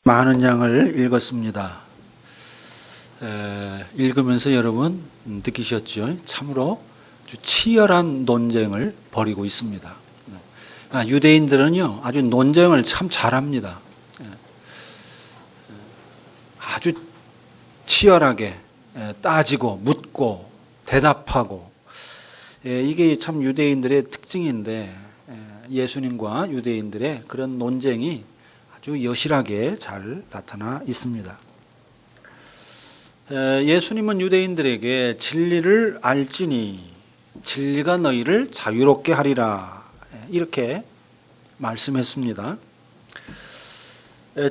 많은 양을 읽었습니다. 읽으면서 여러분 느끼셨죠? 참으로 아주 치열한 논쟁을 벌이고 있습니다. 유대인들은요, 아주 논쟁을 참 잘합니다. 아주 치열하게 따지고 묻고 대답하고, 이게 참 유대인들의 특징인데, 예수님과 유대인들의 그런 논쟁이 아주 여실하게 잘 나타나 있습니다. 예수님은 유대인들에게 진리를 알지니 진리가 너희를 자유롭게 하리라, 이렇게 말씀했습니다.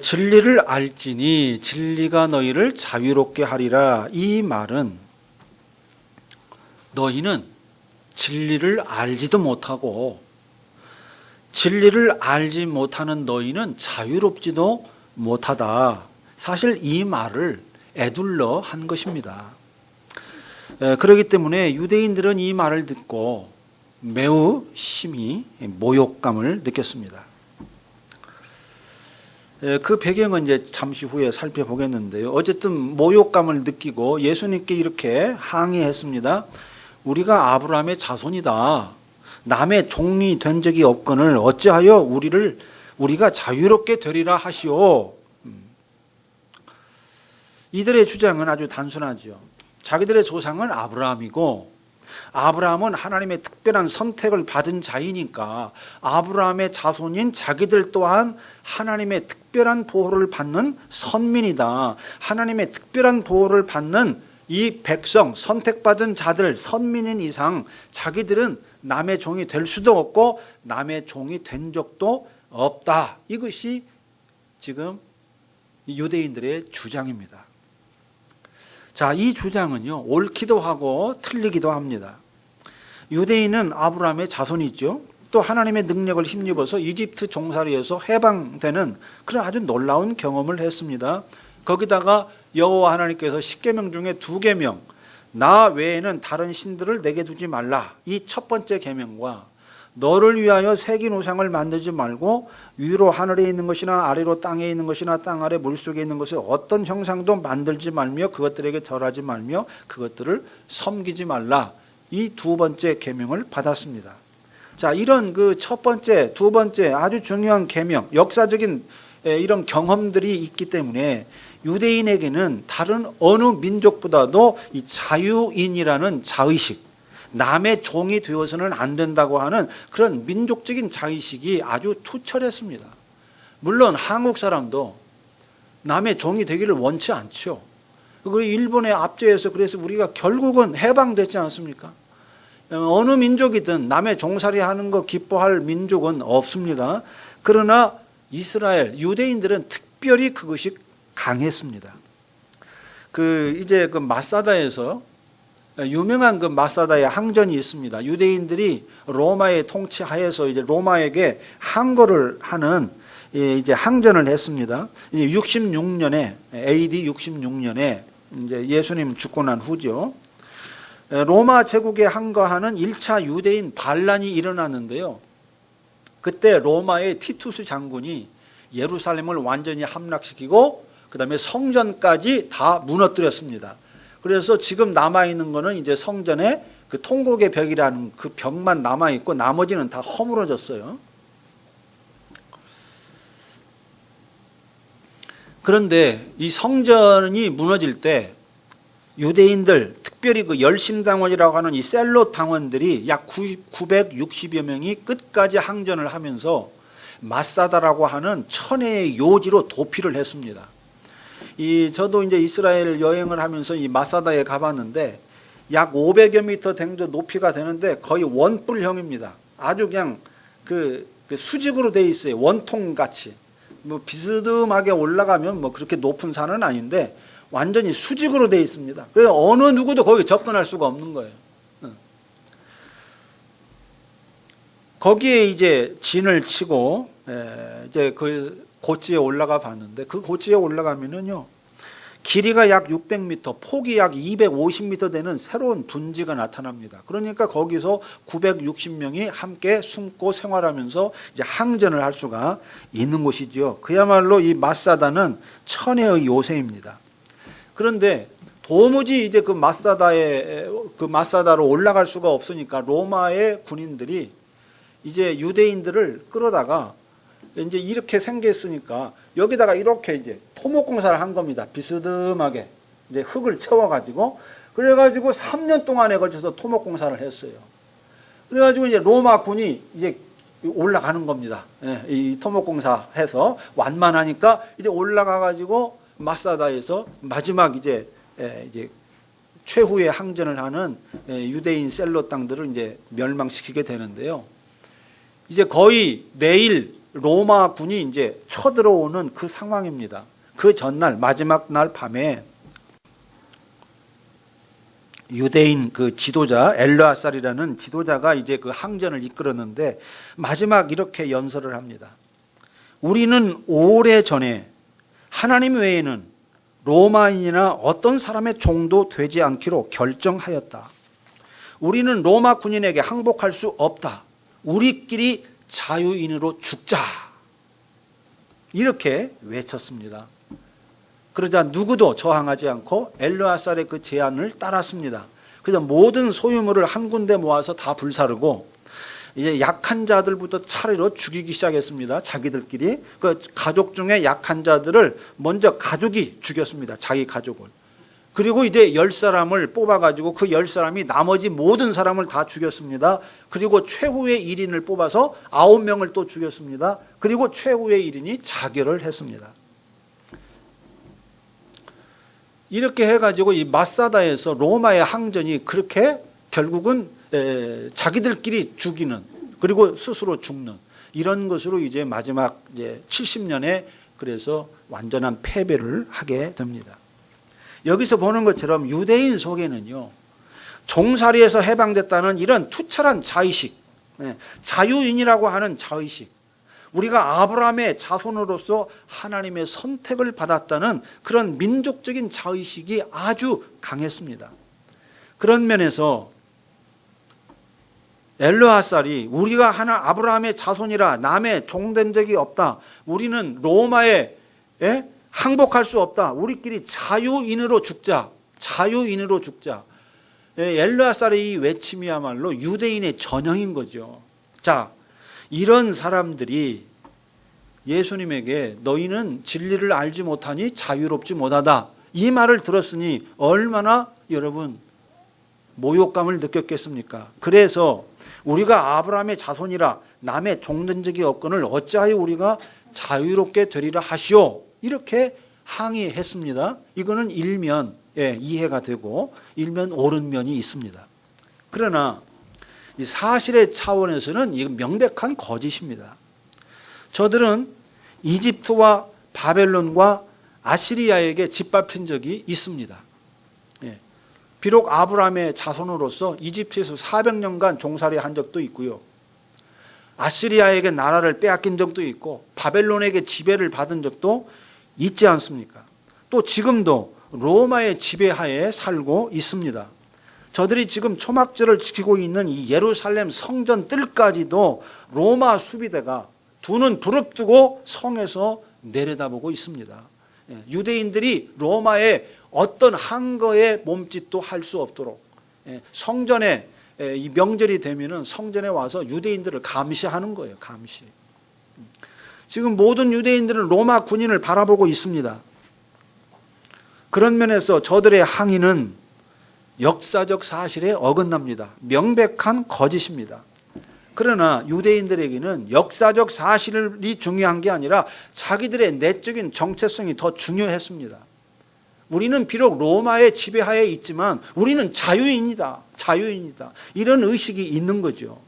진리를 알지니 진리가 너희를 자유롭게 하리라, 이 말은 너희는 진리를 알지도 못하고 진리를 알지 못하는 너희는 자유롭지도 못하다, 사실 이 말을 에둘러 한 것입니다. 그렇기 때문에 유대인들은 이 말을 듣고 매우 심히 모욕감을 느꼈습니다. 그 배경은 이제 잠시 후에 살펴보겠는데요. 어쨌든 모욕감을 느끼고 예수님께 이렇게 항의했습니다. 우리가 아브라함의 자손이다. 남의 종이 된 적이 없거늘 어찌하여 우리가 자유롭게 되리라 하시오. 이들의 주장은 아주 단순하죠. 자기들의 조상은 아브라함이고, 아브라함은 하나님의 특별한 선택을 받은 자이니까 아브라함의 자손인 자기들 또한 하나님의 특별한 보호를 받는 선민이다. 하나님의 특별한 보호를 받는 이 백성, 선택받은 자들, 선민인 이상 자기들은 남의 종이 될 수도 없고 남의 종이 된 적도 없다. 이것이 지금 유대인들의 주장입니다. 자, 이 주장은요, 옳기도 하고 틀리기도 합니다. 유대인은 아브라함의 자손이죠. 또 하나님의 능력을 힘입어서 이집트 종살이에서 해방되는 그런 아주 놀라운 경험을 했습니다. 거기다가 여호와 하나님께서 10계명 중에 2계명, 나 외에는 다른 신들을 내게 두지 말라, 이 첫 번째 계명과 너를 위하여 새긴 우상을 만들지 말고 위로 하늘에 있는 것이나 아래로 땅에 있는 것이나 땅 아래 물속에 있는 것을 어떤 형상도 만들지 말며 그것들에게 절하지 말며 그것들을 섬기지 말라, 이 2번째 계명을 받았습니다. 자, 이런 그 첫 번째, 2번째 아주 중요한 계명, 역사적인 이런 경험들이 있기 때문에 유대인에게는 다른 어느 민족보다도 이 자유인이라는 자의식, 남의 종이 되어서는 안 된다고 하는 그런 민족적인 자의식이 아주 투철했습니다. 물론 한국 사람도 남의 종이 되기를 원치 않죠. 그리고 일본의 압제에서 그래서 우리가 결국은 해방됐지 않습니까? 어느 민족이든 남의 종살이 하는 거 기뻐할 민족은 없습니다. 그러나 이스라엘, 유대인들은 특별히 그것이 강했습니다. 이제 마사다에서 유명한 마사다의 항전이 있습니다. 유대인들이 로마의 통치 하에서 이제 로마에게 항거를 하는 이제 항전을 했습니다. 이제 66년에, AD 66년에 이제 예수님 죽고 난 후죠. 로마 제국에 항거하는 1차 유대인 반란이 일어났는데요. 그때 로마의 티투스 장군이 예루살렘을 완전히 함락시키고 그 다음에 성전까지 다 무너뜨렸습니다. 그래서 지금 남아있는 거는 이제 성전에 그 통곡의 벽이라는 그 벽만 남아있고 나머지는 다 허물어졌어요. 그런데 이 성전이 무너질 때 유대인들, 특별히 그 열심당원이라고 하는 이 셀롯 당원들이 약 960여 명이 끝까지 항전을 하면서 마사다라고 하는 천혜의 요지로 도피를 했습니다. 저도 이제 이스라엘 여행을 하면서 이 마사다에 가봤는데 약 500여 미터 정도 높이가 되는데 거의 원뿔형입니다. 아주 그냥 그 수직으로 돼 있어요. 원통 같이. 뭐 비스듬하게 올라가면 뭐 그렇게 높은 산은 아닌데 완전히 수직으로 돼 있습니다. 그래서 어느 누구도 거기 접근할 수가 없는 거예요. 거기에 이제 진을 치고 이제 그 고지에 올라가 봤는데 그 고지에 올라가면은요, 길이가 약 600m, 폭이 약 250m 되는 새로운 분지가 나타납니다. 그러니까 거기서 960명이 함께 숨고 생활하면서 이제 항전을 할 수가 있는 곳이죠. 그야말로 이 마사다는 천혜의 요새입니다. 그런데 도무지 이제 그 마사다로 올라갈 수가 없으니까 로마의 군인들이 이제 유대인들을 끌어다가 이제 이렇게 생겼으니까 여기다가 이렇게 이제 토목공사를 한 겁니다. 비스듬하게 이제 흙을 채워가지고 그래가지고 3년 동안에 걸쳐서 토목공사를 했어요. 그래가지고 이제 로마 군이 이제 올라가는 겁니다. 예, 이 토목공사해서 완만하니까 이제 올라가가지고 마사다에서 마지막 이제 최후의 항전을 하는 유대인 셀로 땅들을 이제 멸망시키게 되는데요. 이제 거의 내일 로마 군이 이제 쳐들어오는 그 상황입니다. 그 전날 마지막 날 밤에 유대인 그 지도자 엘르아살이라는 지도자가 이제 그 항전을 이끌었는데 마지막 이렇게 연설을 합니다. 우리는 오래전에 하나님 외에는 로마인이나 어떤 사람의 종도 되지 않기로 결정하였다. 우리는 로마 군인에게 항복할 수 없다. 우리끼리 자유인으로 죽자. 이렇게 외쳤습니다. 그러자 누구도 저항하지 않고 엘르아살의 그 제안을 따랐습니다. 그래서 모든 소유물을 한 군데 모아서 다 불사르고 이제 약한 자들부터 차례로 죽이기 시작했습니다. 자기들끼리. 그 가족 중에 약한 자들을 먼저 가족이 죽였습니다. 자기 가족을. 그리고 이제 10사람을 뽑아가지고 그 10사람이 나머지 모든 사람을 다 죽였습니다. 그리고 최후의 1인을 뽑아서 9명을 또 죽였습니다. 그리고 최후의 1인이 자결을 했습니다. 이렇게 해가지고 이 마사다에서 로마의 항전이 그렇게 결국은 자기들끼리 죽이는 그리고 스스로 죽는 이런 것으로 이제 마지막 이제 70년에 그래서 완전한 패배를 하게 됩니다. 여기서 보는 것처럼 유대인 속에는요, 종살이에서 해방됐다는 이런 투철한 자의식, 자유인이라고 하는 자의식, 우리가 아브라함의 자손으로서 하나님의 선택을 받았다는 그런 민족적인 자의식이 아주 강했습니다. 그런 면에서 엘르아살이 우리가 아브라함의 자손이라 남의 종된 적이 없다. 우리는 로마에 항복할 수 없다. 우리끼리 자유인으로 죽자. 자유인으로 죽자. 엘르아살의 이 외침이야말로 유대인의 전형인 거죠. 자, 이런 사람들이 예수님에게 너희는 진리를 알지 못하니 자유롭지 못하다. 이 말을 들었으니 얼마나 여러분 모욕감을 느꼈겠습니까? 그래서 우리가 아브라함의 자손이라 남의 종된 적이 없거늘 어찌하여 우리가 자유롭게 되리라 하시오. 이렇게 항의했습니다. 이거는 일면 이해가 되고 일면 옳은 면이 있습니다. 그러나 이 사실의 차원에서는 이건 명백한 거짓입니다. 저들은 이집트와 바벨론과 아시리아에게 짓밟힌 적이 있습니다. 비록 아브라함의 자손으로서 이집트에서 400년간 종살이 한 적도 있고요. 아시리아에게 나라를 빼앗긴 적도 있고 바벨론에게 지배를 받은 적도 있지 않습니까? 또 지금도 로마의 지배하에 살고 있습니다. 저들이 지금 초막절을 지키고 있는 이 예루살렘 성전 뜰까지도 로마 수비대가 두 눈 부릅뜨고 성에서 내려다보고 있습니다. 유대인들이 로마의 어떤 한거의 몸짓도 할 수 없도록 성전에 이 명절이 되면은 성전에 와서 유대인들을 감시하는 거예요. 감시. 지금 모든 유대인들은 로마 군인을 바라보고 있습니다. 그런 면에서 저들의 항의는 역사적 사실에 어긋납니다. 명백한 거짓입니다. 그러나 유대인들에게는 역사적 사실이 중요한 게 아니라 자기들의 내적인 정체성이 더 중요했습니다. 우리는 비록 로마의 지배하에 있지만 우리는 자유인이다. 자유인이다. 이런 의식이 있는 거죠.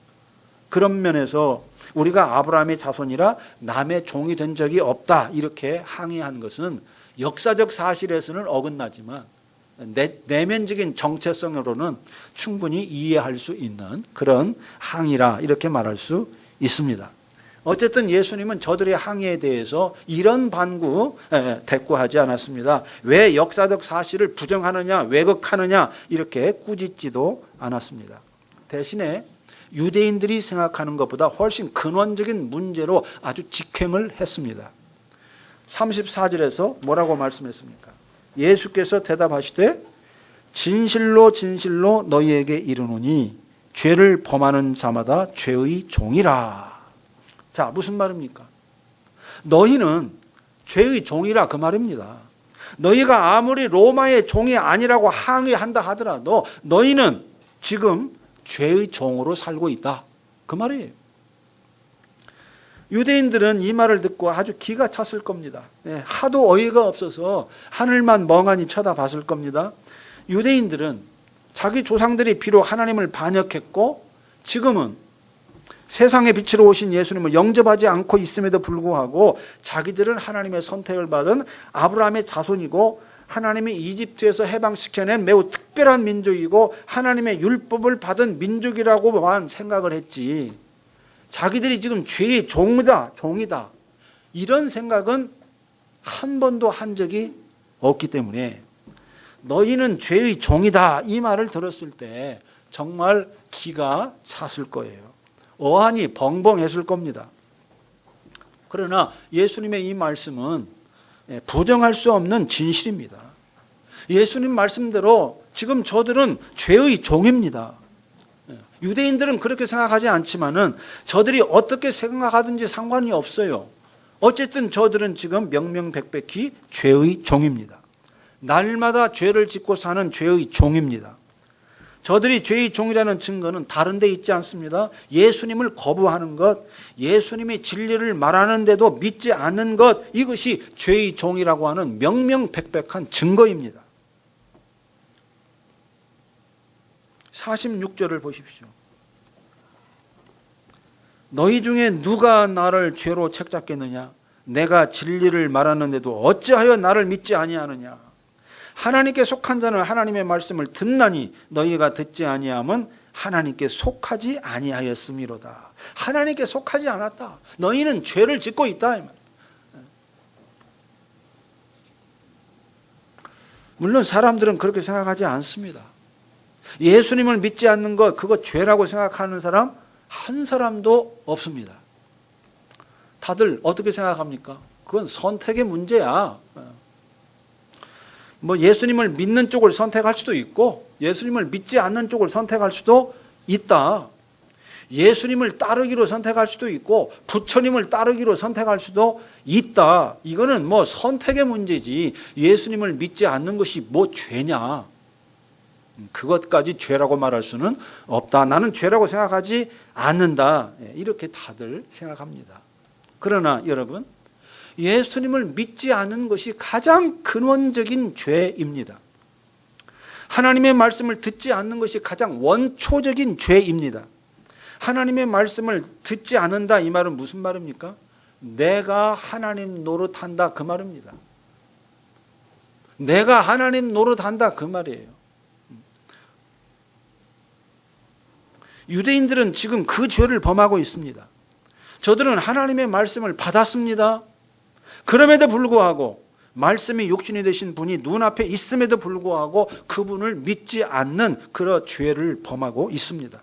그런 면에서 우리가 아브라함의 자손이라 남의 종이 된 적이 없다. 이렇게 항의한 것은 역사적 사실에서는 어긋나지만 내면적인 정체성으로는 충분히 이해할 수 있는 그런 항의라 이렇게 말할 수 있습니다. 어쨌든 예수님은 저들의 항의에 대해서 이런 반구 대꾸하지 않았습니다. 왜 역사적 사실을 부정하느냐, 왜곡하느냐 이렇게 꾸짖지도 않았습니다. 대신에 유대인들이 생각하는 것보다 훨씬 근원적인 문제로 아주 직행을 했습니다. 34절에서 뭐라고 말씀했습니까? 예수께서 대답하시되 진실로 진실로 너희에게 이르노니 죄를 범하는 자마다 죄의 종이라. 자, 무슨 말입니까? 너희는 죄의 종이라 그 말입니다. 너희가 아무리 로마의 종이 아니라고 항의한다 하더라도 너희는 지금 죄의 종으로 살고 있다. 그 말이에요. 유대인들은 이 말을 듣고 아주 기가 찼을 겁니다. 하도 어이가 없어서 하늘만 멍하니 쳐다봤을 겁니다. 유대인들은 자기 조상들이 비록 하나님을 반역했고 지금은 세상의 빛으로 오신 예수님을 영접하지 않고 있음에도 불구하고 자기들은 하나님의 선택을 받은 아브라함의 자손이고 하나님이 이집트에서 해방시켜낸 매우 특별한 민족이고 하나님의 율법을 받은 민족이라고만 생각을 했지, 자기들이 지금 죄의 종이다 이런 생각은 한 번도 한 적이 없기 때문에 너희는 죄의 종이다 이 말을 들었을 때 정말 기가 찼을 거예요. 어안이 벙벙했을 겁니다. 그러나 예수님의 이 말씀은 부정할 수 없는 진실입니다. 예수님 말씀대로 지금 저들은 죄의 종입니다. 유대인들은 그렇게 생각하지 않지만은 저들이 어떻게 생각하든지 상관이 없어요. 어쨌든 저들은 지금 명명백백히 죄의 종입니다. 날마다 죄를 짓고 사는 죄의 종입니다. 저들이 죄의 종이라는 증거는 다른 데 있지 않습니다. 예수님을 거부하는 것, 예수님의 진리를 말하는데도 믿지 않는 것, 이것이 죄의 종이라고 하는 명명백백한 증거입니다. 46절을 보십시오. 너희 중에 누가 나를 죄로 책잡겠느냐? 내가 진리를 말하는데도 어찌하여 나를 믿지 아니하느냐? 하나님께 속한 자는 하나님의 말씀을 듣나니 너희가 듣지 아니함은 하나님께 속하지 아니하였음이로다. 하나님께 속하지 않았다. 너희는 죄를 짓고 있다. 물론 사람들은 그렇게 생각하지 않습니다. 예수님을 믿지 않는 것, 그거 죄라고 생각하는 사람 한 사람도 없습니다. 다들 어떻게 생각합니까? 그건 선택의 문제야. 예수님을 믿는 쪽을 선택할 수도 있고 예수님을 믿지 않는 쪽을 선택할 수도 있다. 예수님을 따르기로 선택할 수도 있고 부처님을 따르기로 선택할 수도 있다. 이거는 선택의 문제지 예수님을 믿지 않는 것이 죄냐? 그것까지 죄라고 말할 수는 없다. 나는 죄라고 생각하지 않는다. 이렇게 다들 생각합니다. 그러나 여러분, 예수님을 믿지 않는 것이 가장 근원적인 죄입니다. 하나님의 말씀을 듣지 않는 것이 가장 원초적인 죄입니다. 하나님의 말씀을 듣지 않는다 이 말은 무슨 말입니까? 내가 하나님 노릇한다 그 말입니다. 내가 하나님 노릇한다 그 말이에요. 유대인들은 지금 그 죄를 범하고 있습니다. 저들은 하나님의 말씀을 받았습니다. 그럼에도 불구하고 말씀이 육신이 되신 분이 눈앞에 있음에도 불구하고 그분을 믿지 않는 그런 죄를 범하고 있습니다.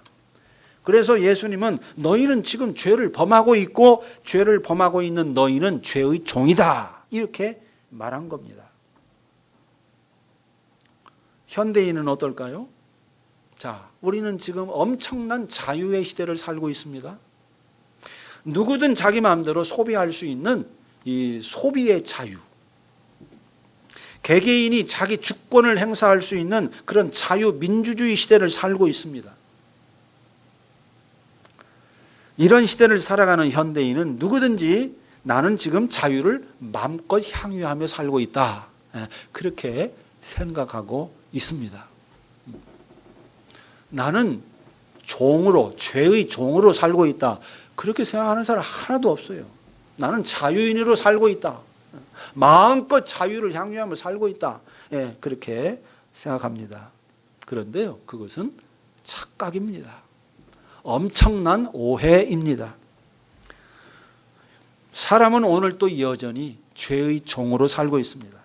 그래서 예수님은 너희는 지금 죄를 범하고 있고 죄를 범하고 있는 너희는 죄의 종이다 이렇게 말한 겁니다. 현대인은 어떨까요? 자, 우리는 지금 엄청난 자유의 시대를 살고 있습니다. 누구든 자기 마음대로 소비할 수 있는 이 소비의 자유, 개개인이 자기 주권을 행사할 수 있는 그런 자유민주주의 시대를 살고 있습니다. 이런 시대를 살아가는 현대인은 누구든지 나는 지금 자유를 마음껏 향유하며 살고 있다, 그렇게 생각하고 있습니다. 나는 종으로, 죄의 종으로 살고 있다, 그렇게 생각하는 사람 하나도 없어요. 나는 자유인으로 살고 있다, 마음껏 자유를 향유하며 살고 있다, 그렇게 생각합니다. 그런데요, 그것은 착각입니다. 엄청난 오해입니다. 사람은 오늘도 여전히 죄의 종으로 살고 있습니다.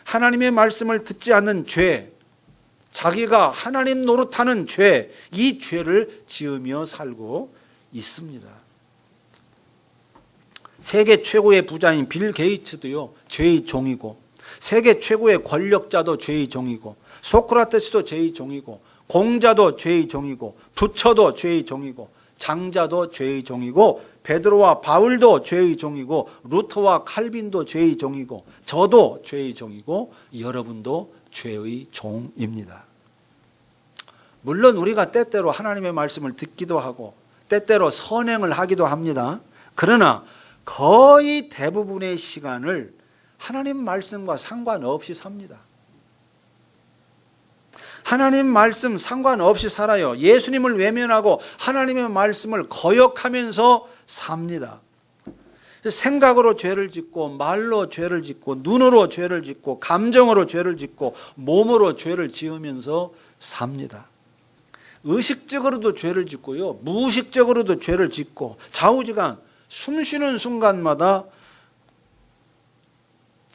하나님의 말씀을 듣지 않는 죄, 자기가 하나님 노릇하는 죄, 이 죄를 지으며 살고 있습니다. 세계 최고의 부자인 빌 게이츠도요, 죄의 종이고, 세계 최고의 권력자도 죄의 종이고, 소크라테스도 죄의 종이고, 공자도 죄의 종이고, 부처도 죄의 종이고, 장자도 죄의 종이고, 베드로와 바울도 죄의 종이고, 루터와 칼빈도 죄의 종이고, 저도 죄의 종이고, 여러분도 죄의 종입니다. 물론 우리가 때때로 하나님의 말씀을 듣기도 하고 때때로 선행을 하기도 합니다. 그러나 거의 대부분의 시간을 하나님 말씀과 상관없이 삽니다. 하나님 말씀 상관없이 살아요. 예수님을 외면하고 하나님의 말씀을 거역하면서 삽니다. 생각으로 죄를 짓고, 말로 죄를 짓고, 눈으로 죄를 짓고, 감정으로 죄를 짓고, 몸으로 죄를 지으면서 삽니다. 의식적으로도 죄를 짓고요, 무의식적으로도 죄를 짓고, 좌우지간 숨 쉬는 순간마다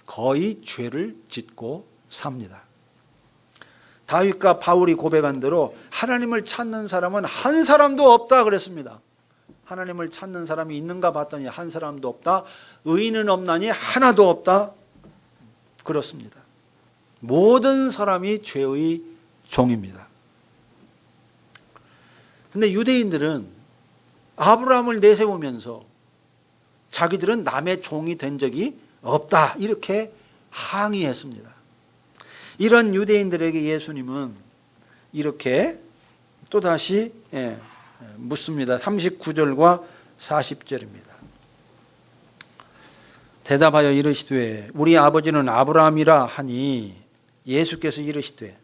거의 죄를 짓고 삽니다. 다윗과 바울이 고백한 대로 하나님을 찾는 사람은 한 사람도 없다 그랬습니다. 하나님을 찾는 사람이 있는가 봤더니 한 사람도 없다. 의인은 없나니 하나도 없다. 그렇습니다. 모든 사람이 죄의 종입니다. 그런데 유대인들은 아브라함을 내세우면서 자기들은 남의 종이 된 적이 없다, 이렇게 항의했습니다. 이런 유대인들에게 예수님은 이렇게 또다시 묻습니다. 39절과 40절입니다. 대답하여 이르시되 우리 아버지는 아브라함이라 하니, 예수께서 이르시되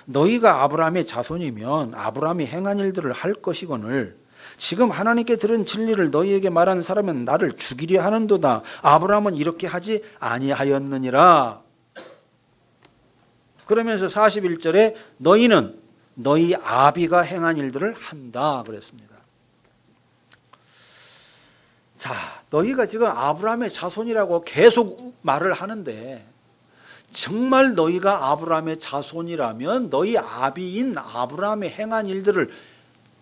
너희가 아브라함의 자손이면 아브라함이 행한 일들을 할 것이거늘 지금 하나님께 들은 진리를 너희에게 말한 사람은 나를 죽이려 하는도다. 아브라함은 이렇게 하지 아니하였느니라. 그러면서 41절에 너희는 너희 아비가 행한 일들을 한다 그랬습니다. 자, 너희가 지금 아브라함의 자손이라고 계속 말을 하는데, 정말 너희가 아브라함의 자손이라면 너희 아비인 아브라함의 행한 일들을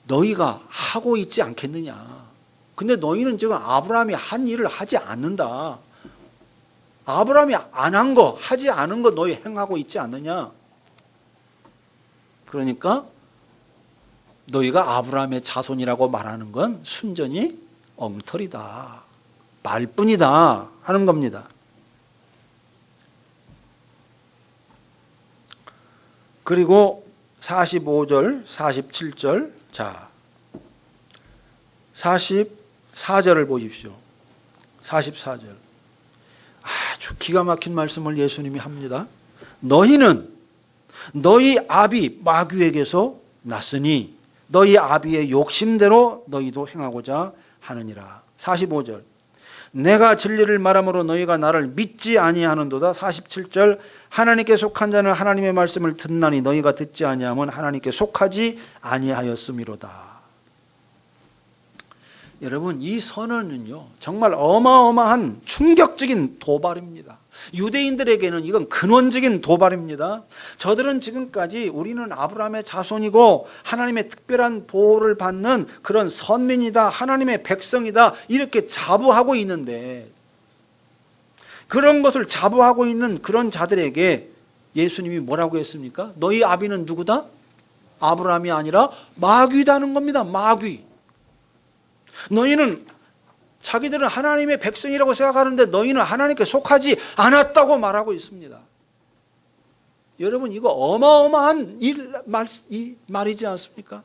너희가 하고 있지 않겠느냐. 근데 너희는 지금 아브라함이 한 일을 하지 않는다. 아브라함이 안 한 거, 하지 않은 거 너희 행하고 있지 않느냐. 그러니까 너희가 아브라함의 자손이라고 말하는 건 순전히 엉터리다, 말뿐이다 하는 겁니다. 그리고 45절, 47절, 자, 44절을 보십시오. 44절. 아주 기가 막힌 말씀을 예수님이 합니다. 너희는 너희 아비 마귀에게서 났으니 너희 아비의 욕심대로 너희도 행하고자 하느니라. 45절. 내가 진리를 말함으로 너희가 나를 믿지 아니하는도다. 47절. 하나님께 속한 자는 하나님의 말씀을 듣나니 너희가 듣지 아니하면 하나님께 속하지 아니하였음이로다. 여러분, 이 선언은요 정말 어마어마한 충격적인 도발입니다. 유대인들에게는 이건 근원적인 도발입니다. 저들은 지금까지 우리는 아브라함의 자손이고 하나님의 특별한 보호를 받는 그런 선민이다, 하나님의 백성이다, 이렇게 자부하고 있는데, 그런 것을 자부하고 있는 그런 자들에게 예수님이 뭐라고 했습니까? 너희 아비는 누구다? 아브라함이 아니라 마귀다는 겁니다. 마귀. 너희는, 자기들은 하나님의 백성이라고 생각하는데 너희는 하나님께 속하지 않았다고 말하고 있습니다. 여러분, 이거 어마어마한 말이지 않습니까?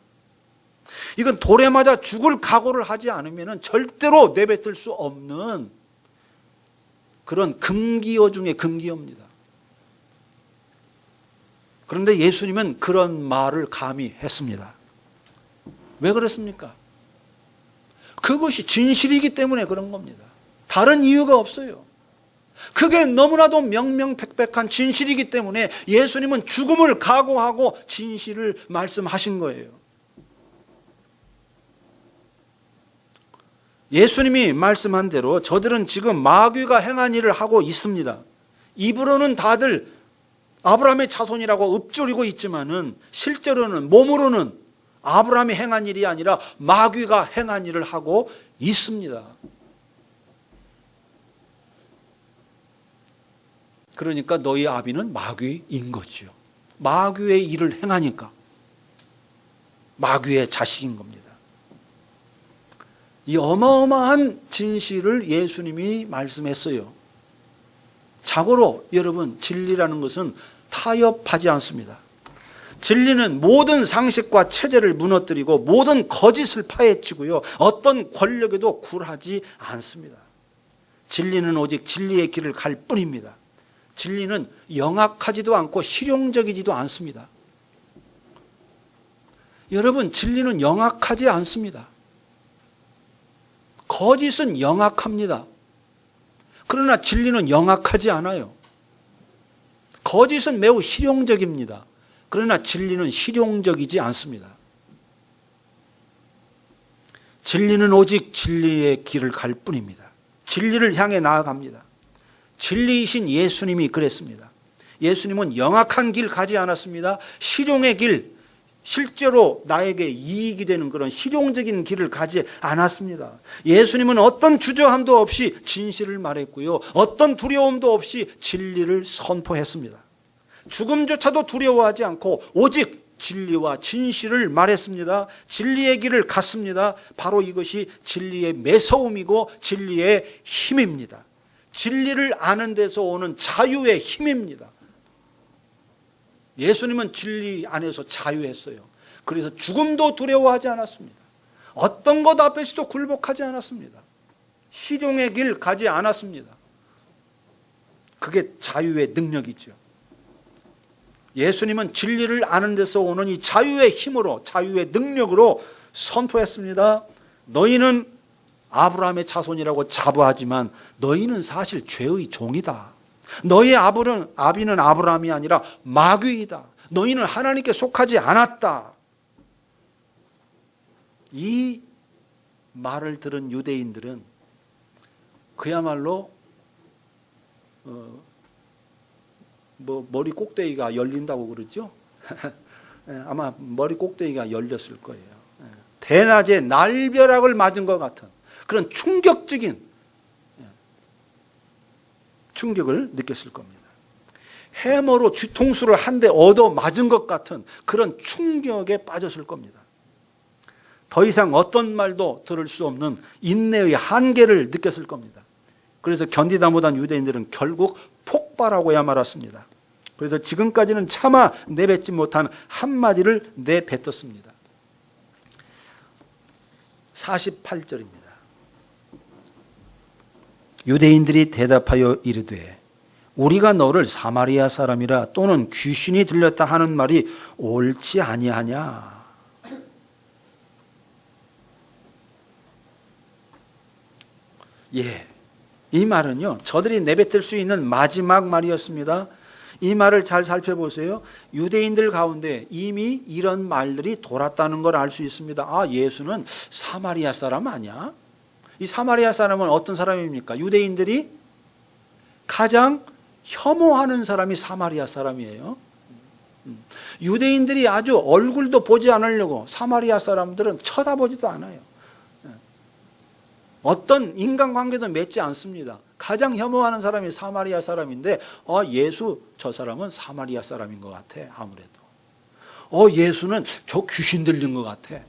이건 돌에 맞아 죽을 각오를 하지 않으면 절대로 내뱉을 수 없는 그런 금기어 중에 금기어입니다. 그런데 예수님은 그런 말을 감히 했습니다. 왜 그랬습니까? 그것이 진실이기 때문에 그런 겁니다. 다른 이유가 없어요. 그게 너무나도 명명백백한 진실이기 때문에 예수님은 죽음을 각오하고 진실을 말씀하신 거예요. 예수님이 말씀한 대로 저들은 지금 마귀가 행한 일을 하고 있습니다. 입으로는 다들 아브라함의 자손이라고 읊조리고 있지만은 실제로는 몸으로는 아브라함이 행한 일이 아니라 마귀가 행한 일을 하고 있습니다. 그러니까 너희 아비는 마귀인 거지요. 마귀의 일을 행하니까 마귀의 자식인 겁니다. 이 어마어마한 진실을 예수님이 말씀했어요. 자고로 여러분, 진리라는 것은 타협하지 않습니다. 진리는 모든 상식과 체제를 무너뜨리고 모든 거짓을 파헤치고요, 어떤 권력에도 굴하지 않습니다. 진리는 오직 진리의 길을 갈 뿐입니다. 진리는 영악하지도 않고 실용적이지도 않습니다. 여러분, 진리는 영악하지 않습니다. 거짓은 영악합니다. 그러나 진리는 영악하지 않아요. 거짓은 매우 실용적입니다. 그러나 진리는 실용적이지 않습니다. 진리는 오직 진리의 길을 갈 뿐입니다. 진리를 향해 나아갑니다. 진리이신 예수님이 그랬습니다. 예수님은 영악한 길 가지 않았습니다. 실용의 길, 실제로 나에게 이익이 되는 그런 실용적인 길을 가지 않았습니다. 예수님은 어떤 주저함도 없이 진실을 말했고요, 어떤 두려움도 없이 진리를 선포했습니다. 죽음조차도 두려워하지 않고 오직 진리와 진실을 말했습니다. 진리의 길을 갔습니다. 바로 이것이 진리의 매서움이고 진리의 힘입니다. 진리를 아는 데서 오는 자유의 힘입니다. 예수님은 진리 안에서 자유했어요. 그래서 죽음도 두려워하지 않았습니다. 어떤 것 앞에서도 굴복하지 않았습니다. 실용의 길 가지 않았습니다. 그게 자유의 능력이죠. 예수님은 진리를 아는 데서 오는 이 자유의 힘으로, 자유의 능력으로 선포했습니다. 너희는 아브라함의 자손이라고 자부하지만 너희는 사실 죄의 종이다. 너희의 아비는 아브라함이 아니라 마귀이다. 너희는 하나님께 속하지 않았다. 이 말을 들은 유대인들은 그야말로 머리 꼭대기가 열린다고 그러죠. 아마 머리 꼭대기가 열렸을 거예요. 대낮에 날벼락을 맞은 것 같은 그런 충격적인 충격을 느꼈을 겁니다. 해머로 뒤통수를 한 대 얻어 맞은 것 같은 그런 충격에 빠졌을 겁니다. 더 이상 어떤 말도 들을 수 없는 인내의 한계를 느꼈을 겁니다. 그래서 견디다 못한 유대인들은 결국 폭발하고야 말았습니다. 그래서 지금까지는 차마 내뱉지 못한 한마디를 내뱉었습니다. 48절입니다. 유대인들이 대답하여 이르되 우리가 너를 사마리아 사람이라 또는 귀신이 들렸다 하는 말이 옳지 아니하냐. 예, 이 말은요, 저들이 내뱉을 수 있는 마지막 말이었습니다. 이 말을 잘 살펴보세요. 유대인들 가운데 이미 이런 말들이 돌았다는 걸 알 수 있습니다. 아, 예수는 사마리아 사람 아니야? 이 사마리아 사람은 어떤 사람입니까? 유대인들이 가장 혐오하는 사람이 사마리아 사람이에요. 유대인들이 아주 얼굴도 보지 않으려고 사마리아 사람들은 쳐다보지도 않아요. 어떤 인간관계도 맺지 않습니다. 가장 혐오하는 사람이 사마리아 사람인데 예수 저 사람은 사마리아 사람인 것 같아. 아무래도 예수는 저 귀신 들린 것 같아.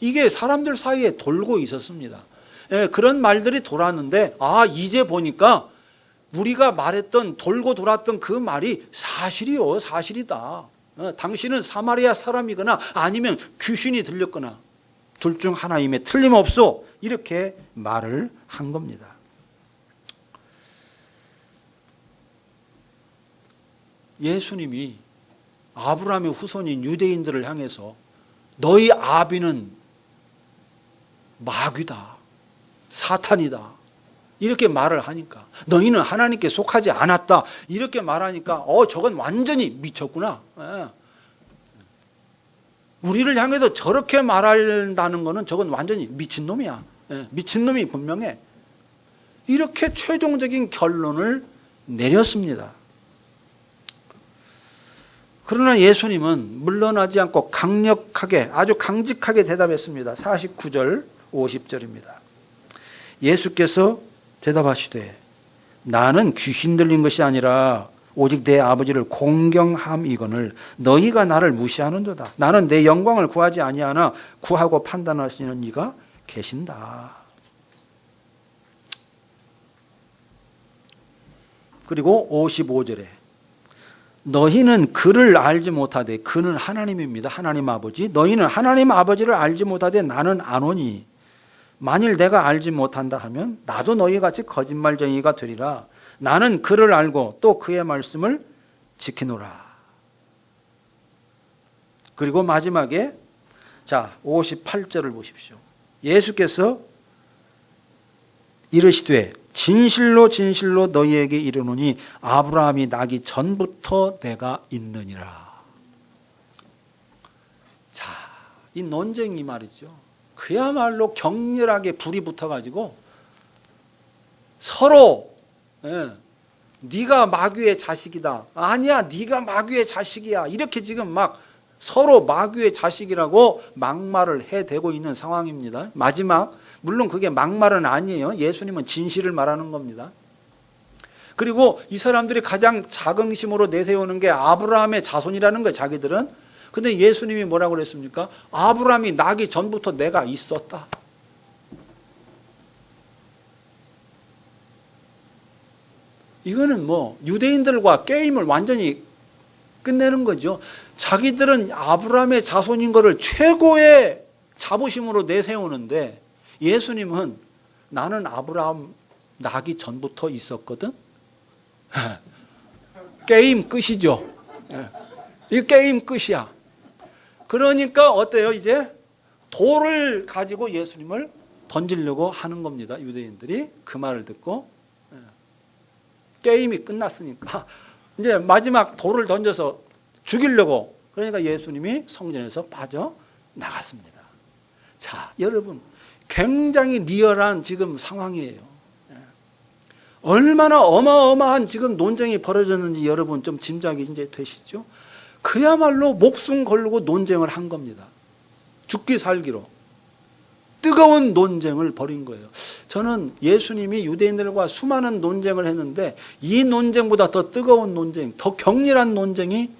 이게 사람들 사이에 돌고 있었습니다. 예, 그런 말들이 돌았는데 이제 보니까 우리가 말했던 돌고 돌았던 그 말이 사실이요, 사실이다. 당신은 사마리아 사람이거나 아니면 귀신이 들렸거나 둘 중 하나임에 틀림없어. 이렇게 말을 한 겁니다. 예수님이 아브라함의 후손인 유대인들을 향해서 너희 아비는 마귀다, 사탄이다 이렇게 말을 하니까, 너희는 하나님께 속하지 않았다 이렇게 말하니까 저건 완전히 미쳤구나. 우리를 향해서 저렇게 말한다는 것은 저건 완전히 미친놈이야. 미친놈이 분명해. 이렇게 최종적인 결론을 내렸습니다. 그러나 예수님은 물러나지 않고 강력하게, 아주 강직하게 대답했습니다. 49절 50절입니다. 예수께서 대답하시되 나는 귀신 들린 것이 아니라 오직 내 아버지를 공경함이거늘 너희가 나를 무시하는도다. 나는 내 영광을 구하지 아니하나 구하고 판단하시는 이가 계신다. 그리고 55절에 너희는 그를 알지 못하되 그는 하나님입니다. 하나님 아버지. 너희는 하나님 아버지를 알지 못하되 나는 아노니 만일 내가 알지 못한다 하면 나도 너희 같이 거짓말쟁이가 되리라. 나는 그를 알고 또 그의 말씀을 지키노라. 그리고 마지막에 58절을 보십시오. 예수께서 이르시되 진실로 진실로 너희에게 이르노니 아브라함이 나기 전부터 내가 있느니라. 자, 이 논쟁이 말이죠. 그야말로 격렬하게 불이 붙어가지고 서로 네가 마귀의 자식이다. 아니야, 네가 마귀의 자식이야. 이렇게 지금 막 서로 마귀의 자식이라고 막말을 해대고 있는 상황입니다. 마지막, 물론 그게 막말은 아니에요. 예수님은 진실을 말하는 겁니다. 그리고 이 사람들이 가장 자긍심으로 내세우는 게 아브라함의 자손이라는 거예요, 자기들은. 근데 예수님이 뭐라고 그랬습니까? 아브라함이 나기 전부터 내가 있었다. 이거는 뭐 유대인들과 게임을 완전히 끝내는 거죠. 자기들은 아브라함의 자손인 것을 최고의 자부심으로 내세우는데 예수님은 나는 아브라함 나기 전부터 있었거든. 게임 끝이죠. 이 게임 끝이야. 그러니까 어때요? 이제 돌을 가지고 예수님을 던지려고 하는 겁니다. 유대인들이 그 말을 듣고 게임이 끝났으니까 이제 마지막 돌을 던져서 죽이려고, 그러니까 예수님이 성전에서 빠져나갔습니다. 자, 여러분 굉장히 리얼한 지금 상황이에요. 얼마나 어마어마한 지금 논쟁이 벌어졌는지 여러분 좀 짐작이 이제 되시죠? 그야말로 목숨 걸고 논쟁을 한 겁니다. 죽기 살기로 뜨거운 논쟁을 벌인 거예요. 저는 예수님이 유대인들과 수많은 논쟁을 했는데 이 논쟁보다 더 뜨거운 논쟁, 더 격렬한 논쟁이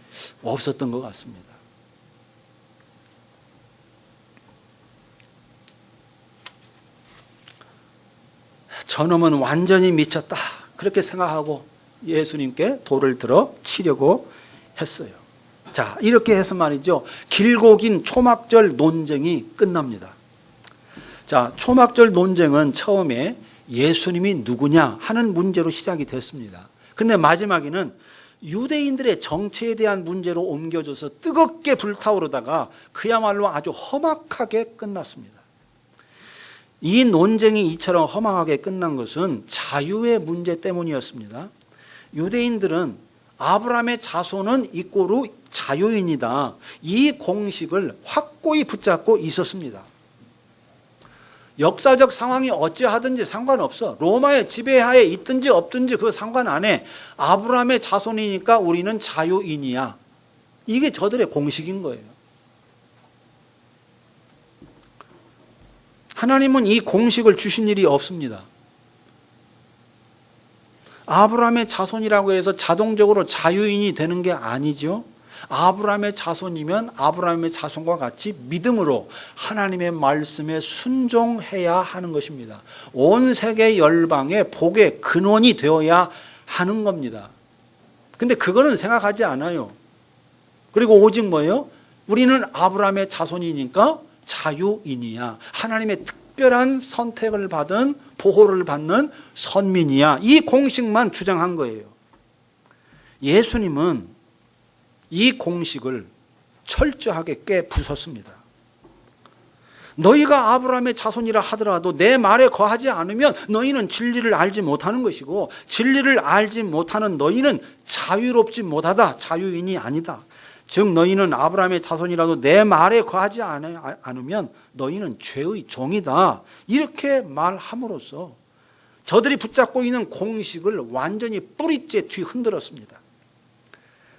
없었던 것 같습니다. 저놈은 완전히 미쳤다, 그렇게 생각하고 예수님께 돌을 들어 치려고 했어요. 자, 이렇게 해서 말이죠, 길고 긴 초막절 논쟁이 끝납니다. 자, 초막절 논쟁은 처음에 예수님이 누구냐 하는 문제로 시작이 됐습니다. 근데 마지막에는 유대인들의 정체에 대한 문제로 옮겨져서 뜨겁게 불타오르다가 그야말로 아주 험악하게 끝났습니다. 이 논쟁이 이처럼 험악하게 끝난 것은 자유의 문제 때문이었습니다. 유대인들은 아브라함의 자손은 이꼬르 자유인이다, 이 공식을 확고히 붙잡고 있었습니다. 역사적 상황이 어찌하든지 상관없어. 로마의 지배하에 있든지 없든지 그 상관 안 해. 아브라함의 자손이니까 우리는 자유인이야. 이게 저들의 공식인 거예요. 하나님은 이 공식을 주신 일이 없습니다. 아브라함의 자손이라고 해서 자동적으로 자유인이 되는 게 아니죠. 아브라함의 자손이면 아브라함의 자손과 같이 믿음으로 하나님의 말씀에 순종해야 하는 것입니다. 온 세계 열방의 복의 근원이 되어야 하는 겁니다. 근데 그거는 생각하지 않아요. 그리고 오직 뭐예요? 우리는 아브라함의 자손이니까 자유인이야. 하나님의 특별한 선택을 받은, 보호를 받는 선민이야. 이 공식만 주장한 거예요. 예수님은 이 공식을 철저하게 깨부쉈습니다. 너희가 아브라함의 자손이라 하더라도 내 말에 거하지 않으면 너희는 진리를 알지 못하는 것이고, 진리를 알지 못하는 너희는 자유롭지 못하다, 자유인이 아니다. 즉 너희는 아브라함의 자손이라도 내 말에 거하지 않으면 너희는 죄의 종이다. 이렇게 말함으로써 저들이 붙잡고 있는 공식을 완전히 뿌리째 뒤흔들었습니다.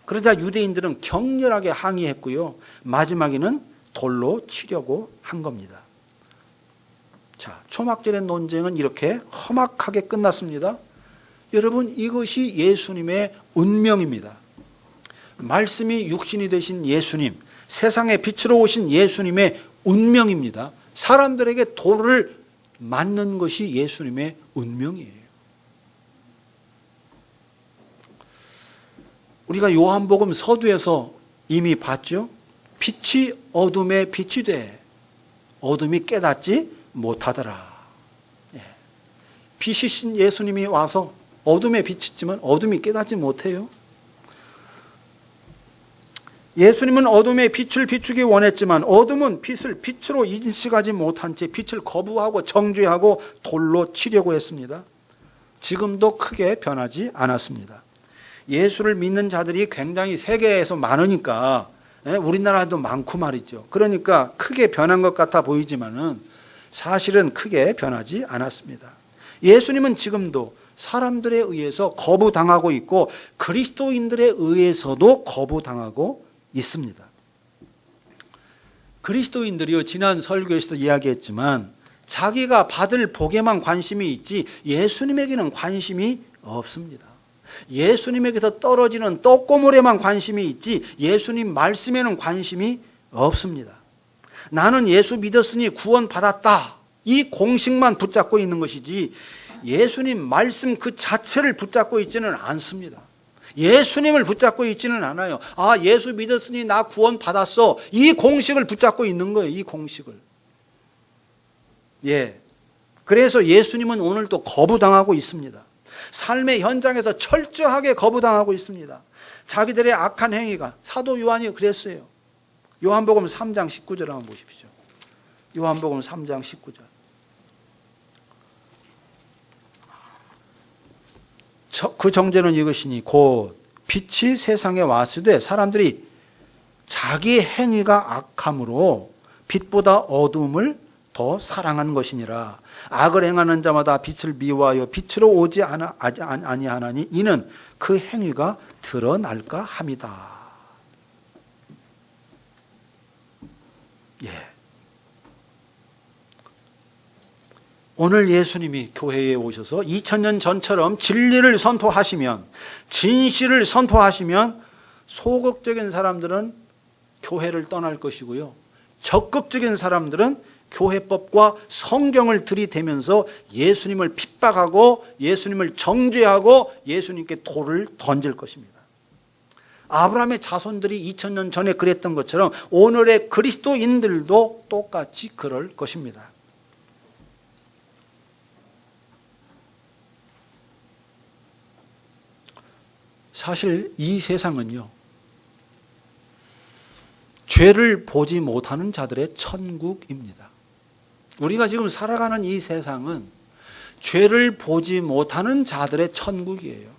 그러자 유대인들은 격렬하게 항의했고요. 마지막에는 돌로 치려고 한 겁니다. 자, 초막절의 논쟁은 이렇게 험악하게 끝났습니다. 여러분, 이것이 예수님의 운명입니다. 말씀이 육신이 되신 예수님, 세상의 빛으로 오신 예수님의 운명입니다. 사람들에게 돌을 맞는 것이 예수님의 운명이에요. 우리가 요한복음 서두에서 이미 봤죠? 빛이 어둠의 빛이 돼 어둠이 깨닫지 못하더라. 빛이신 예수님이 와서 어둠의 빛이지만 어둠이 깨닫지 못해요. 예수님은 어둠의 빛을 비추기 원했지만 어둠은 빛을 빛으로 인식하지 못한 채 빛을 거부하고 정죄하고 돌로 치려고 했습니다. 지금도 크게 변하지 않았습니다. 예수를 믿는 자들이 굉장히 세계에서 많으니까 우리나라도 많고 말이죠. 그러니까 크게 변한 것 같아 보이지만은 사실은 크게 변하지 않았습니다. 예수님은 지금도 사람들에 의해서 거부당하고 있고 그리스도인들에 의해서도 거부당하고 있습니다. 그리스도인들이요, 지난 설교에서도 이야기했지만 자기가 받을 복에만 관심이 있지 예수님에게는 관심이 없습니다. 예수님에게서 떨어지는 떡고물에만 관심이 있지 예수님 말씀에는 관심이 없습니다. 나는 예수 믿었으니 구원받았다. 이 공식만 붙잡고 있는 것이지 예수님 말씀 그 자체를 붙잡고 있지는 않습니다. 예수님을 붙잡고 있지는 않아요. 아, 예수 믿었으니 나 구원받았어. 이 공식을 붙잡고 있는 거예요. 이 공식을. 그래서 예수님은 오늘도 거부당하고 있습니다. 삶의 현장에서 철저하게 거부당하고 있습니다. 자기들의 악한 행위가, 사도 요한이 그랬어요. 요한복음 3장 19절 한번 보십시오. 요한복음 3장 19절. 그 정죄는 이것이니 곧 빛이 세상에 왔으되 사람들이 자기 행위가 악함으로 빛보다 어두움을 더 사랑한 것이니라. 악을 행하는 자마다 빛을 미워하여 빛으로 오지 아니하나니 이는 그 행위가 드러날까 함이다. 오늘 예수님이 교회에 오셔서 2000년 전처럼 진리를 선포하시면, 진실을 선포하시면 소극적인 사람들은 교회를 떠날 것이고요, 적극적인 사람들은 교회법과 성경을 들이대면서 예수님을 핍박하고 예수님을 정죄하고 예수님께 돌을 던질 것입니다. 아브라함의 자손들이 2000년 전에 그랬던 것처럼 오늘의 그리스도인들도 똑같이 그럴 것입니다. 사실 이 세상은요, 죄를 보지 못하는 자들의 천국입니다. 우리가 지금 살아가는 이 세상은 죄를 보지 못하는 자들의 천국이에요.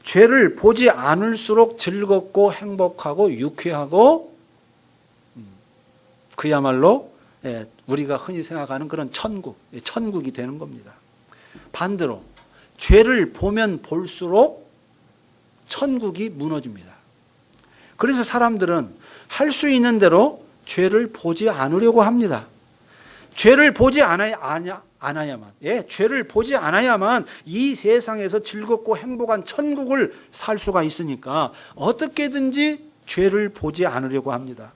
죄를 보지 않을수록 즐겁고 행복하고 유쾌하고 그야말로 우리가 흔히 생각하는 그런 천국이 되는 겁니다. 반대로 죄를 보면 볼수록 천국이 무너집니다. 그래서 사람들은 할 수 있는 대로 죄를 보지 않으려고 합니다. 죄를 보지 않아야만, 죄를 보지 않아야만 이 세상에서 즐겁고 행복한 천국을 살 수가 있으니까 어떻게든지 죄를 보지 않으려고 합니다.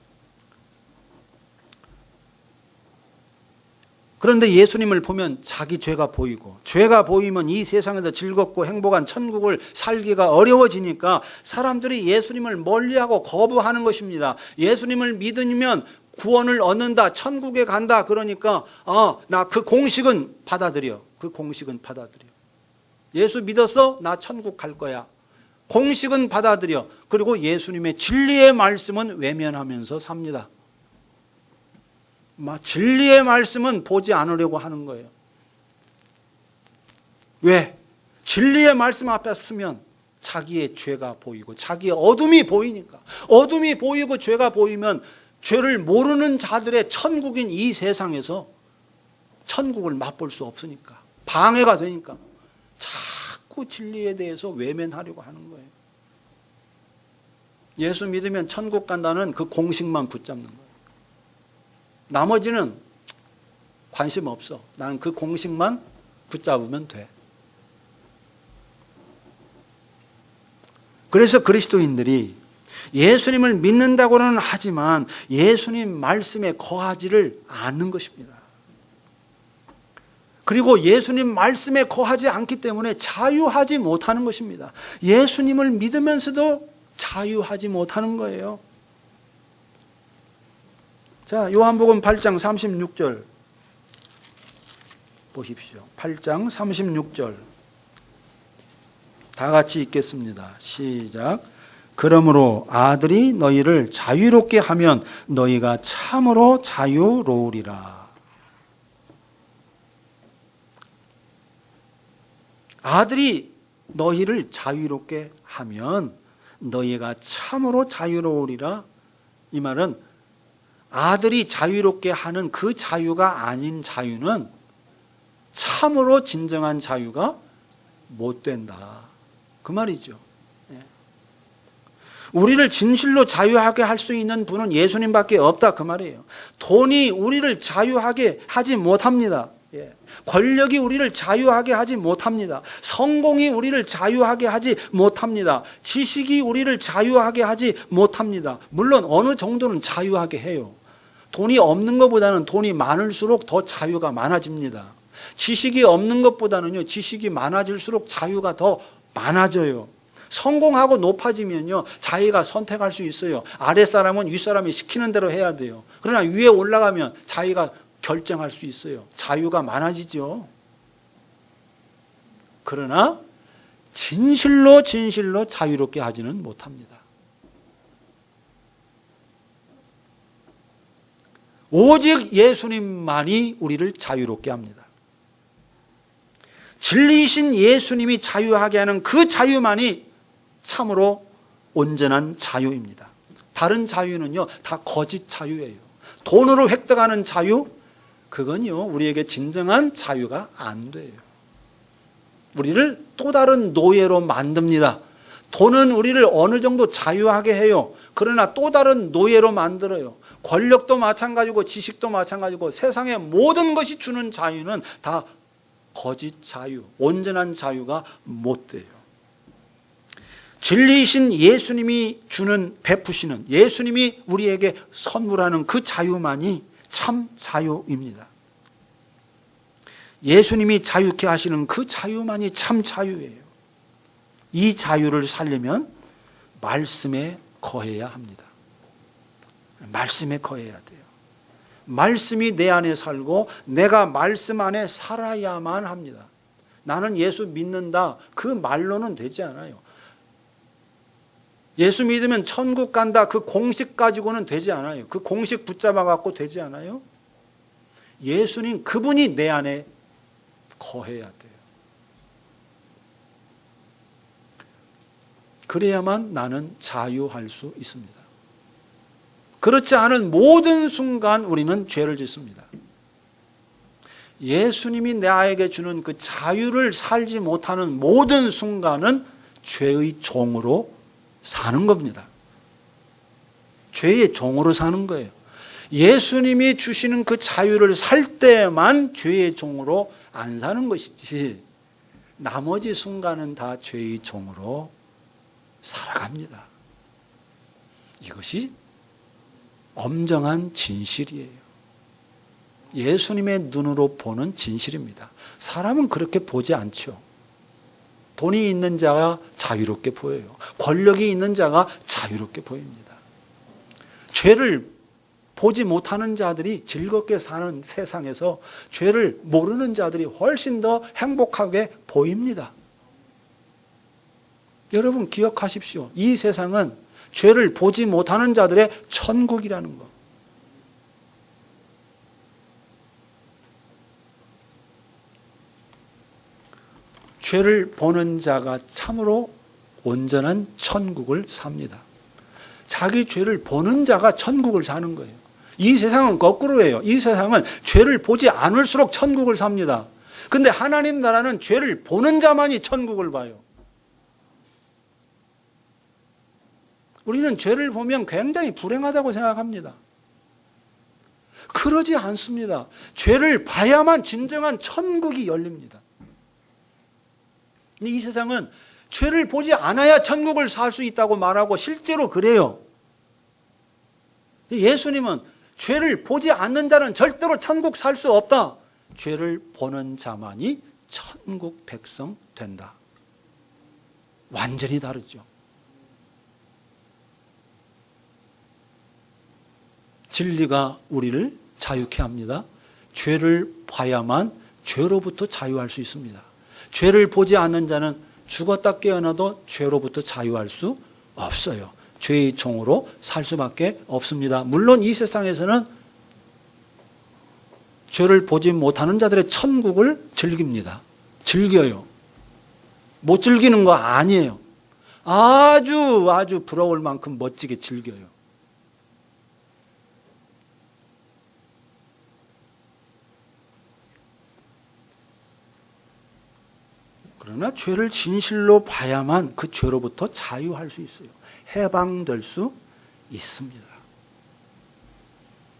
그런데 예수님을 보면 자기 죄가 보이고, 죄가 보이면 이 세상에서 즐겁고 행복한 천국을 살기가 어려워지니까 사람들이 예수님을 멀리하고 거부하는 것입니다. 예수님을 믿으면 구원을 얻는다, 천국에 간다, 그러니까 나 그 공식은 받아들여. 그 공식은 받아들여. 예수 믿었어? 나 천국 갈 거야. 공식은 받아들여. 그리고 예수님의 진리의 말씀은 외면하면서 삽니다. 진리의 말씀은 보지 않으려고 하는 거예요. 왜? 진리의 말씀 앞에 서면 자기의 죄가 보이고 자기의 어둠이 보이니까. 어둠이 보이고 죄가 보이면 죄를 모르는 자들의 천국인 이 세상에서 천국을 맛볼 수 없으니까, 방해가 되니까 자꾸 진리에 대해서 외면하려고 하는 거예요. 예수 믿으면 천국 간다는 그 공식만 붙잡는 거예요. 나머지는 관심 없어. 나는 그 공식만 붙잡으면 돼. 그래서 그리스도인들이 예수님을 믿는다고는 하지만 예수님 말씀에 거하지를 않는 것입니다. 그리고 예수님 말씀에 거하지 않기 때문에 자유하지 못하는 것입니다. 예수님을 믿으면서도 자유하지 못하는 거예요. 자, 요한복음 8장 36절 보십시오. 8장 36절 다 같이 읽겠습니다. 시작. 그러므로 아들이 너희를 자유롭게 하면 너희가 참으로 자유로우리라. 아들이 너희를 자유롭게 하면 너희가 참으로 자유로우리라. 이 말은 아들이 자유롭게 하는 그 자유가 아닌 자유는 참으로 진정한 자유가 못 된다. 그 말이죠. 우리를 진실로 자유하게 할 수 있는 분은 예수님밖에 없다. 그 말이에요. 돈이 우리를 자유하게 하지 못합니다. 권력이 우리를 자유하게 하지 못합니다. 성공이 우리를 자유하게 하지 못합니다. 지식이 우리를 자유하게 하지 못합니다. 물론 어느 정도는 자유하게 해요. 돈이 없는 것보다는 돈이 많을수록 더 자유가 많아집니다. 지식이 없는 것보다는요, 지식이 많아질수록 자유가 더 많아져요. 성공하고 높아지면요, 자기가 선택할 수 있어요. 아랫사람은 윗사람이 시키는 대로 해야 돼요. 그러나 위에 올라가면 자기가 결정할 수 있어요. 자유가 많아지죠. 그러나 진실로 자유롭게 하지는 못합니다. 오직 예수님만이 우리를 자유롭게 합니다. 진리이신 예수님이 자유하게 하는 그 자유만이 참으로 온전한 자유입니다. 다른 자유는요, 다 거짓 자유예요. 돈으로 획득하는 자유, 그건요, 우리에게 진정한 자유가 안 돼요. 우리를 또 다른 노예로 만듭니다. 돈은 우리를 어느 정도 자유하게 해요. 그러나 또 다른 노예로 만들어요. 권력도 마찬가지고 지식도 마찬가지고 세상의 모든 것이 주는 자유는 다 거짓 자유, 온전한 자유가 못 돼요. 진리이신 예수님이 주는, 베푸시는, 예수님이 우리에게 선물하는 그 자유만이 참 자유입니다. 예수님이 자유케 하시는 그 자유만이 참 자유예요. 이 자유를 살려면 말씀에 거해야 합니다. 말씀에 거해야 돼요. 말씀이 내 안에 살고 내가 말씀 안에 살아야만 합니다. 나는 예수 믿는다, 그 말로는 되지 않아요. 예수 믿으면 천국 간다, 그 공식 가지고는 되지 않아요. 그 공식 붙잡아 갖고 되지 않아요. 예수님 그분이 내 안에 거해야 돼요. 그래야만 나는 자유할 수 있습니다. 그렇지 않은 모든 순간 우리는 죄를 짓습니다. 예수님이 나에게 주는 그 자유를 살지 못하는 모든 순간은 죄의 종으로 사는 겁니다. 죄의 종으로 사는 거예요. 예수님이 주시는 그 자유를 살 때만 죄의 종으로 안 사는 것이지, 나머지 순간은 다 죄의 종으로 살아갑니다. 이것이 엄정한 진실이에요. 예수님의 눈으로 보는 진실입니다. 사람은 그렇게 보지 않죠. 돈이 있는 자가 자유롭게 보여요. 권력이 있는 자가 자유롭게 보입니다. 죄를 보지 못하는 자들이 즐겁게 사는 세상에서 죄를 모르는 자들이 훨씬 더 행복하게 보입니다. 여러분 기억하십시오. 이 세상은 죄를 보지 못하는 자들의 천국이라는 것. 죄를 보는 자가 참으로 온전한 천국을 삽니다. 자기 죄를 보는 자가 천국을 사는 거예요. 이 세상은 거꾸로예요. 이 세상은 죄를 보지 않을수록 천국을 삽니다. 근데 하나님 나라는 죄를 보는 자만이 천국을 봐요. 우리는 죄를 보면 굉장히 불행하다고 생각합니다. 그러지 않습니다. 죄를 봐야만 진정한 천국이 열립니다. 이 세상은 죄를 보지 않아야 천국을 살 수 있다고 말하고 실제로 그래요. 예수님은 죄를 보지 않는 자는 절대로 천국 살 수 없다. 죄를 보는 자만이 천국 백성 된다. 완전히 다르죠. 진리가 우리를 자유케 합니다. 죄를 봐야만 죄로부터 자유할 수 있습니다. 죄를 보지 않는 자는 죽었다 깨어나도 죄로부터 자유할 수 없어요. 죄의 종으로 살 수밖에 없습니다. 물론 이 세상에서는 죄를 보지 못하는 자들의 천국을 즐깁니다. 즐겨요. 못 즐기는 거 아니에요. 아주 부러울 만큼 멋지게 즐겨요. 그러나 죄를 진실로 봐야만 그 죄로부터 자유할 수 있어요. 해방될 수 있습니다.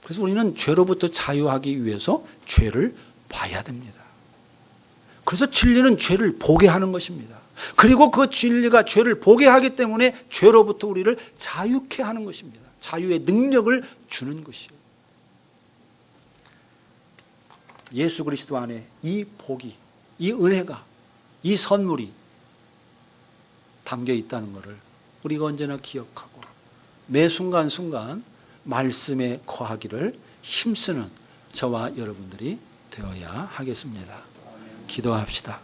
그래서 우리는 죄로부터 자유하기 위해서 죄를 봐야 됩니다. 그래서 진리는 죄를 보게 하는 것입니다. 그리고 그 진리가 죄를 보게 하기 때문에 죄로부터 우리를 자유케 하는 것입니다. 자유의 능력을 주는 것이에요. 예수 그리스도 안에 이 복이, 이 은혜가, 이 선물이 담겨 있다는 것을 우리가 언제나 기억하고 매 순간순간 말씀에 거하기를 힘쓰는 저와 여러분들이 되어야 하겠습니다. 기도합시다.